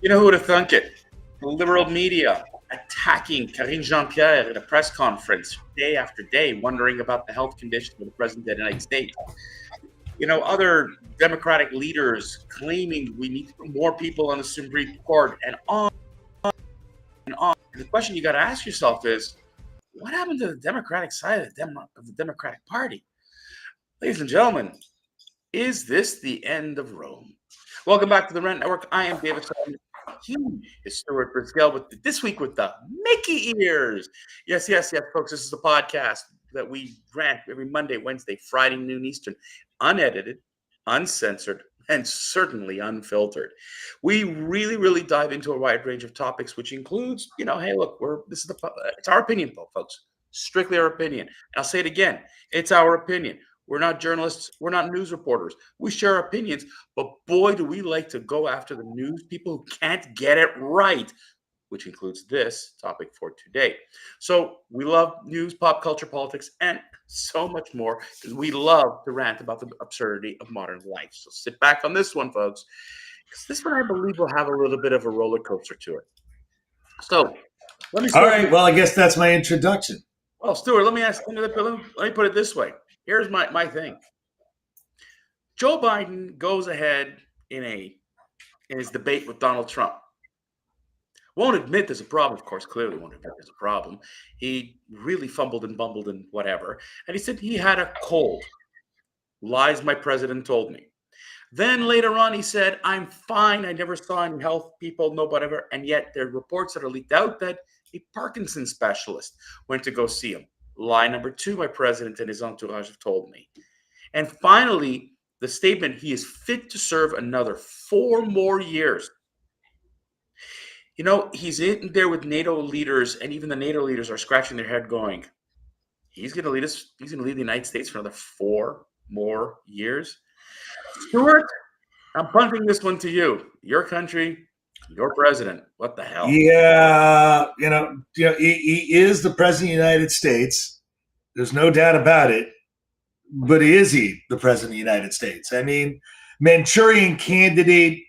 You know who would have thunk it? The liberal media attacking Karine Jean-Pierre at a press conference day after day, wondering about the health condition of the President of the United States. Other Democratic leaders claiming we need more people on the Supreme Court, and on and on. And the question you got to ask yourself is, what happened to the Democratic side of the Democratic Party? Ladies and gentlemen, is this the end of Rome? Welcome back to the Rent Network. I am David Simon. He is Stuart Brisgell with this week with the Mickey ears. Yes, folks. This is the podcast that we rant every Monday, Wednesday, Friday, noon Eastern, unedited, uncensored, and certainly unfiltered. We really dive into a wide range of topics, which includes, hey, look, it's our opinion, folks. Strictly our opinion. And I'll say it again. It's our opinion. We're not journalists. We're not news reporters. We share opinions, but boy, do we like to go after the news people who can't get it right, which includes this topic for today. So we love news, pop culture, politics, and so much more because we love to rant about the absurdity of modern life. So sit back on this one, folks, because this one I believe will have a little bit of a roller coaster to it. So let me. All right. Well, I guess that's my introduction. Well, Stuart, let me put it this way. Here's my thing. Joe Biden goes ahead in his debate with Donald Trump. Won't admit there's a problem, of course, clearly won't admit there's a problem. He really fumbled and bumbled and whatever. And he said he had a cold. Lies my president told me. Then later on, he said, I'm fine. I never saw any health people, no whatever. And yet there are reports that are leaked out that a Parkinson's specialist went to go see him. Lie number two, my president and his entourage have told me. And finally, the statement, he is fit to serve another 4 more years. He's in there with NATO leaders, and even the NATO leaders are scratching their head going, he's going to lead us, he's going to lead the United States for another 4 more years. Stuart, I'm punting this one to you. Your country, your president. What the hell? Yeah, he is the president of the United States. There's no doubt about it. But is he the president of the United States? I mean, Manchurian Candidate,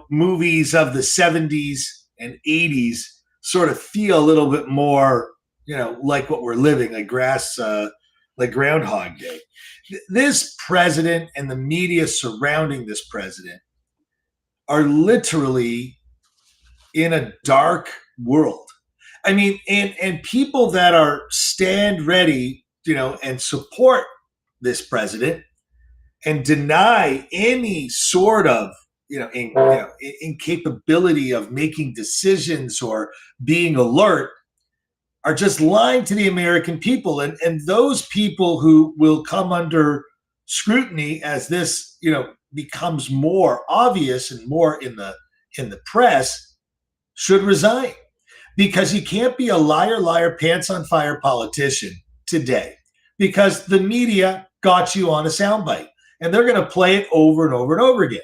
movies of the 70s and 80s sort of feel a little bit more, like what we're living, like Groundhog Day. This president and the media surrounding this president are literally in a dark world. I mean, and people that are stand ready, and support this president and deny any sort of, incapability of making decisions or being alert are just lying to the American people. And those people who will come under scrutiny as this, becomes more obvious and more in the press should resign, because you can't be a liar, pants on fire politician today because the media got you on a soundbite and they're going to play it over and over and over again.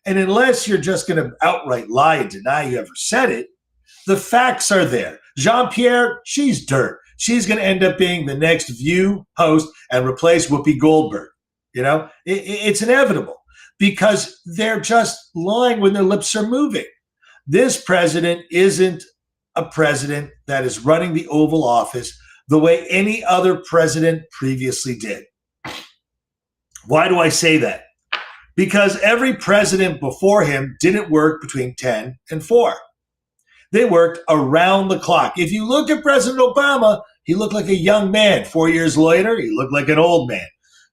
And unless you're just going to outright lie and deny you ever said it, the facts are there. Jean-Pierre, she's dirt. She's going to end up being the next View host and replace Whoopi Goldberg. It's inevitable because they're just lying when their lips are moving. This president isn't a president that is running the Oval Office the way any other president previously did. Why do I say that? Because every president before him didn't work between 10 and 4. They worked around the clock. If you look at President Obama, he looked like a young man. 4 years later, he looked like an old man.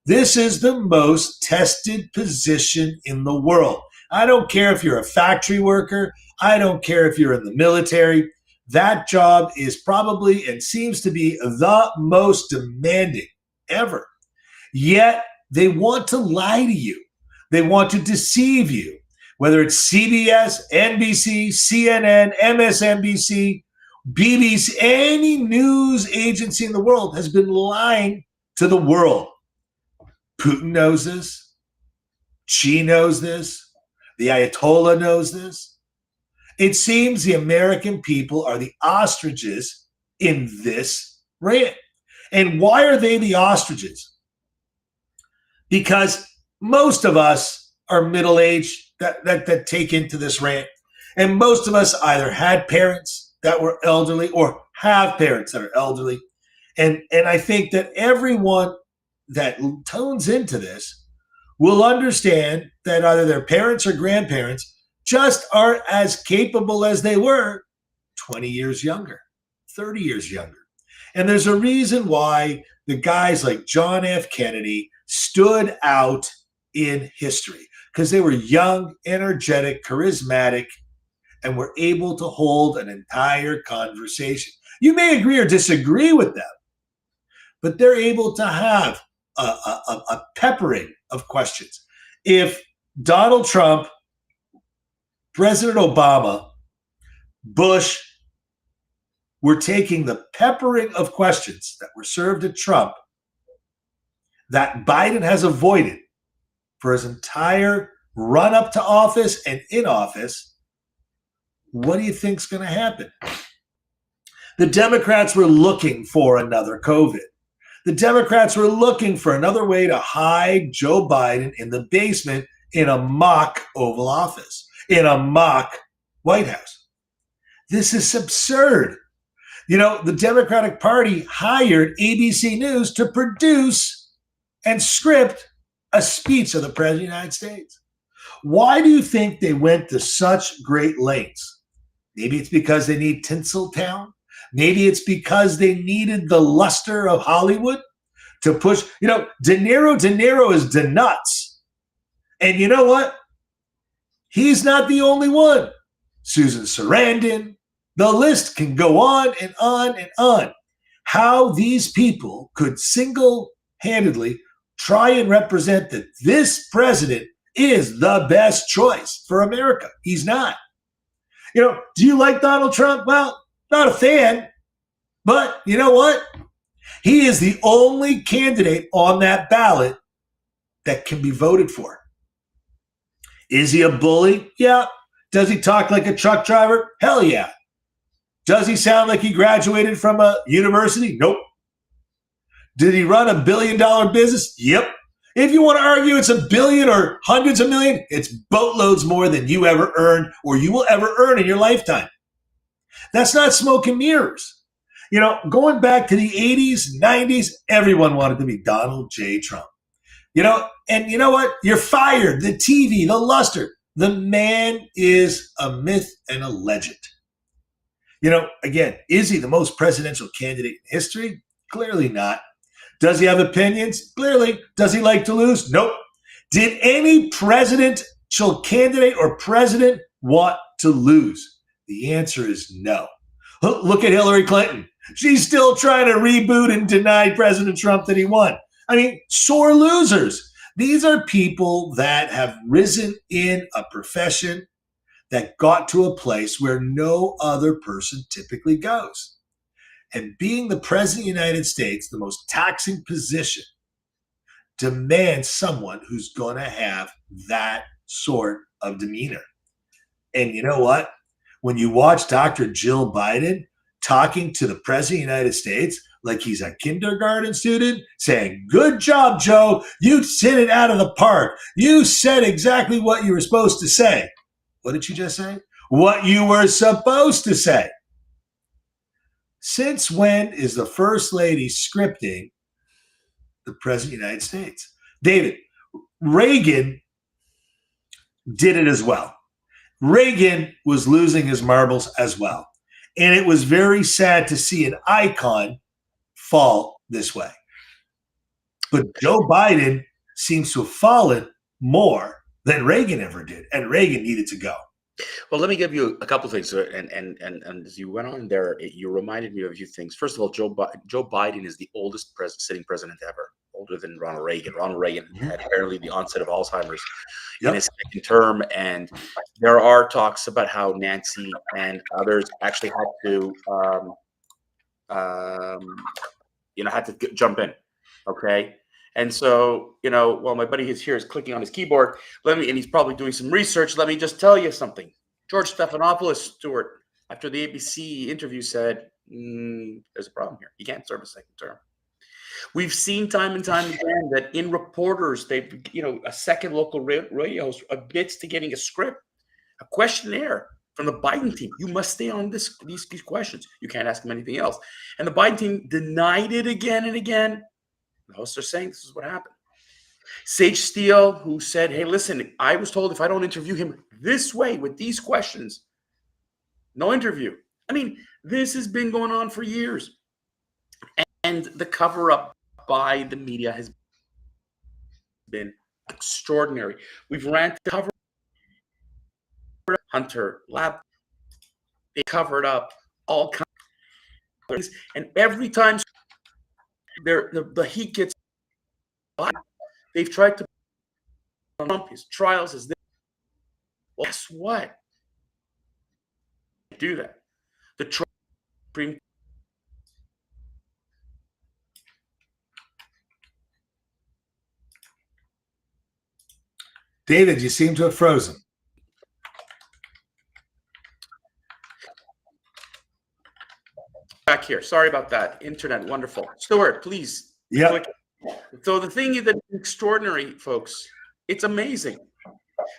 This is the most tested position in the world. I don't care if you're a factory worker. I don't care if you're in the military. That job is probably and seems to be the most demanding ever. Yet they want to lie to you. They want to deceive you. Whether it's CBS, NBC, CNN, MSNBC, BBC, any news agency in the world has been lying to the world. Putin knows this. Xi knows this. The Ayatollah knows this. It seems the American people are the ostriches in this rant. And why are they the ostriches? Because most of us are middle-aged that take into this rant. And most of us either had parents that were elderly or have parents that are elderly. And I think that everyone that tunes into this will understand that either their parents or grandparents just aren't as capable as they were 20 years younger, 30 years younger. And there's a reason why the guys like John F. Kennedy stood out in history, because they were young, energetic, charismatic, and were able to hold an entire conversation. You may agree or disagree with them, but they're able to have a peppering of questions. If Donald Trump, President Obama, Bush were taking the peppering of questions that were served at Trump that Biden has avoided for his entire run up to office and in office, what do you think's going to happen? The Democrats were looking for another COVID. The Democrats were looking for another way to hide Joe Biden in the basement in a mock Oval Office, in a mock White House. This is absurd. You know, the Democratic Party hired ABC News to produce and script a speech of the President of the United States. Why do you think they went to such great lengths? Maybe it's because they need Tinseltown. Maybe it's because they needed the luster of Hollywood to push. You know, De Niro is de nuts. And you know what? He's not the only one. Susan Sarandon. The list can go on and on and on. How these people could single-handedly try and represent that this president is the best choice for America. He's not. You know, do you like Donald Trump? Well, not a fan, but you know what? He is the only candidate on that ballot that can be voted for. Is he a bully? Yeah. Does he talk like a truck driver? Hell yeah. Does he sound like he graduated from a university? Nope. Did he run $1 billion business? Yep. If you want to argue it's $1 billion or hundreds of million, it's boatloads more than you ever earned or you will ever earn in your lifetime. That's not smoke and mirrors. You know, going back to the 80s, 90s, everyone wanted to be Donald J. Trump. You know, and you know what? You're fired. The TV, the luster. The man is a myth and a legend. You know, again, is he the most presidential candidate in history? Clearly not. Does he have opinions? Clearly. Does he like to lose? Nope. Did any presidential candidate or president want to lose? The answer is no. Look at Hillary Clinton. She's still trying to reboot and deny President Trump that he won. I mean, sore losers. These are people that have risen in a profession that got to a place where no other person typically goes. And being the President of the United States, the most taxing position, demands someone who's going to have that sort of demeanor. And you know what? When you watch Dr. Jill Biden talking to the President of the United States like he's a kindergarten student, saying, "Good job, Joe. You hit it out of the park. You said exactly what you were supposed to say." What did you just say? What you were supposed to say. Since when is the First Lady scripting the President of the United States? David, Reagan did it as well. Reagan was losing his marbles as well. And it was very sad to see an icon fall this way. But Joe Biden seems to have fallen more than Reagan ever did. And Reagan needed to go. Well, let me give you a couple of things. And as you went on there, you reminded me of a few things. First of all, Joe Biden is the oldest sitting president ever, older than Ronald Reagan. Ronald Reagan had apparently the onset of Alzheimer's in his second term. And there are talks about how Nancy and others actually had to, had to jump in. Okay. And so, while my buddy is here is clicking on his keyboard, and he's probably doing some research, let me just tell you something. George Stephanopoulos, Stuart, after the ABC interview said, there's a problem here. You can't serve a second term. We've seen time and time again that in reporters, a second local radio host admits to getting a script, a questionnaire from the Biden team. You must stay on these questions. You can't ask him anything else. And the Biden team denied it again and again. The hosts are saying this is what happened. Sage Steele, who said, hey, listen, I was told if I don't interview him this way with these questions, no interview. I mean, this has been going on for years. And the cover-up by the media has been extraordinary. We've ran to cover Hunter Lab. They covered up all kinds of things. And every time the heat gets hot, they've tried to Trump, his trials, his this. Well, guess what? Do that. The Supreme David, you seem to have frozen. Back here. Sorry about that. Internet, wonderful. Stuart, please. Yeah. So the thing is that extraordinary, folks. It's amazing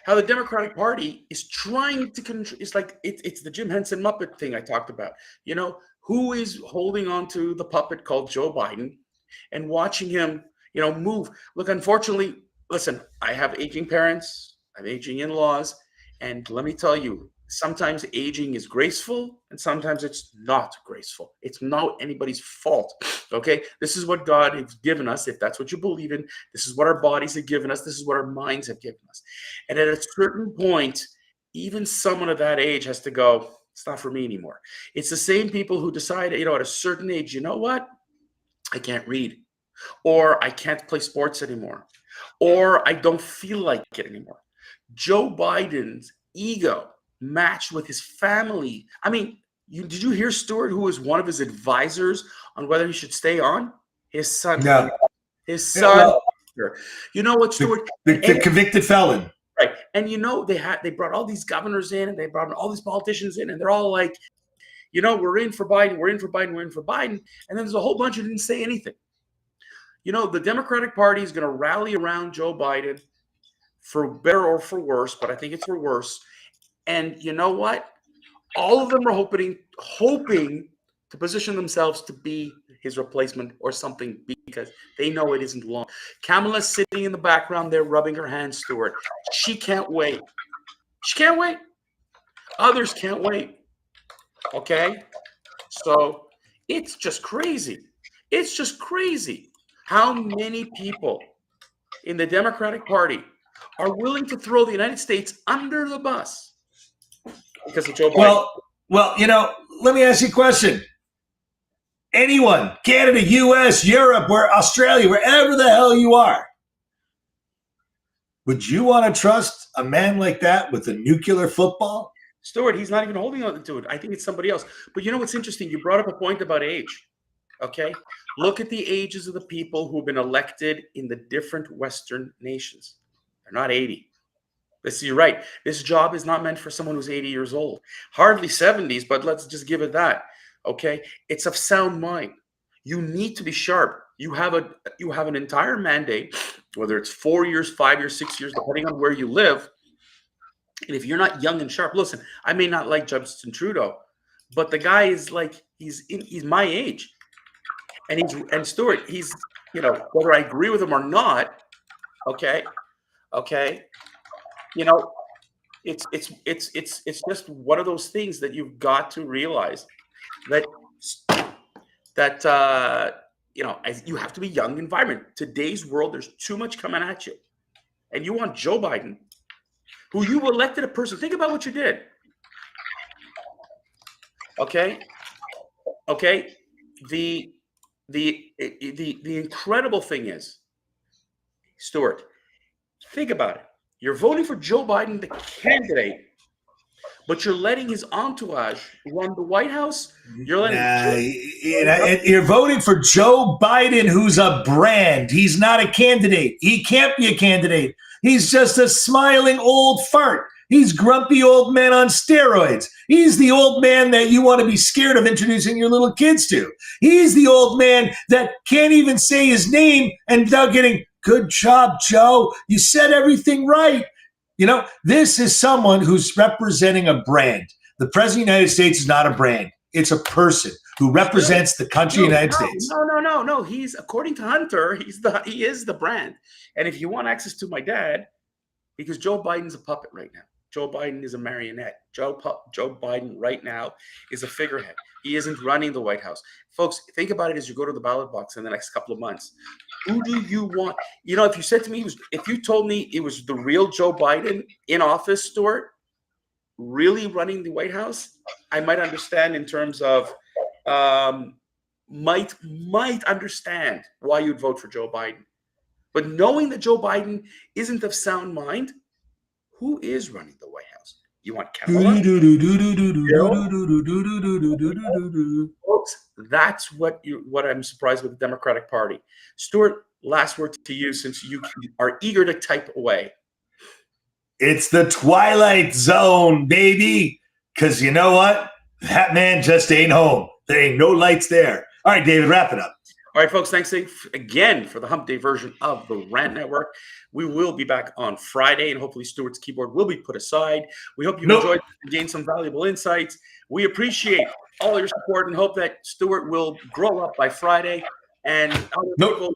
how the Democratic Party is trying to control. It's like it's the Jim Henson Muppet thing I talked about. You know, who is holding on to the puppet called Joe Biden and watching him, you know, move. Look, unfortunately, listen, I have aging parents, I have aging in-laws, and let me tell you, sometimes aging is graceful and sometimes it's not graceful. It's not anybody's fault, okay? This is what God has given us, if that's what you believe in. This is what our bodies have given us. This is what our minds have given us. And at a certain point, even someone of that age has to go, it's not for me anymore. It's the same people who decide, you know, at a certain age, you know what? I can't read, or I can't play sports anymore, or I don't feel like it anymore. Joe Biden's ego matched with his family. I mean, did you hear Stuart, who was one of his advisors on whether he should stay on? His son. No. His son. Well, you know what, Stuart? The convicted felon. Right. And you know, they brought all these governors in and they brought all these politicians in, and they're all like, you know, we're in for Biden, we're in for Biden, we're in for Biden. And then there's a whole bunch who didn't say anything. You know, the Democratic Party is going to rally around Joe Biden for better or for worse, but I think it's for worse. And you know what? All of them are hoping to position themselves to be his replacement or something, because they know it isn't long. Kamala's sitting in the background there rubbing her hands, Stuart. She can't wait. She can't wait. Others can't wait. Okay? So it's just crazy. It's just crazy how many people in the Democratic Party are willing to throw the United States under the bus because of Joe Biden. Well, you know, let me ask you a question. Anyone, Canada, US, Europe, Australia, wherever the hell you are, would you want to trust a man like that with a nuclear football? Stuart, he's not even holding on to it. I think it's somebody else. But you know what's interesting? You brought up a point about age. Okay? Look at the ages of the people who have been elected in the different Western nations. They're not 80. You're right. This job is not meant for someone who's 80 years old. Hardly 70s, but let's just give it that. Okay? It's of sound mind. You need to be sharp. You have an entire mandate, whether it's 4 years, 5 years, 6 years, depending on where you live. And if you're not young and sharp, listen, I may not like Justin Trudeau, but the guy is like, he's my age. And Stuart, he's, you know, whether I agree with him or not, okay, you know, it's just one of those things that you've got to realize that you know, as you have to be young environment. Today's world, there's too much coming at you, and you want Joe Biden, who you elected a person. Think about what you did. Okay. The incredible thing is, Stuart, think about it. You're voting for Joe Biden, the candidate, but you're letting his entourage run the White House. You're voting for Joe Biden, who's a brand. He's not a candidate. He can't be a candidate. He's just a smiling old fart. He's grumpy old man on steroids. He's the old man that you want to be scared of introducing your little kids to. He's the old man that can't even say his name and without getting, good job, Joe. You said everything right. You know, this is someone who's representing a brand. The President of the United States is not a brand. It's a person who represents the country of the United States. No. He's, according to Hunter, he is the brand. And if you want access to my dad, because Joe Biden's a puppet right now. Joe Biden is a marionette. Joe Biden right now is a figurehead. He isn't running the White House. Folks, think about it as you go to the ballot box in the next couple of months. Who do you want? You know, if you said to me, if you told me it was the real Joe Biden in office, Stuart, really running the White House, I might understand in terms of, might understand why you'd vote for Joe Biden. But knowing that Joe Biden isn't of sound mind, who is running the White House? You want Kamala? Folks, that's what I'm surprised with the Democratic Party. Stuart, last word to you, since you are eager to type away. It's the Twilight Zone, baby. Because you know what? That man just ain't home. There ain't no lights there. All right, David, wrap it up. All right, folks, thanks again for the Hump Day version of the Rant Network. We will be back on Friday, and hopefully Stuart's keyboard will be put aside. We hope you enjoyed and gained some valuable insights. We appreciate all your support and hope that Stuart will grow up by Friday and other people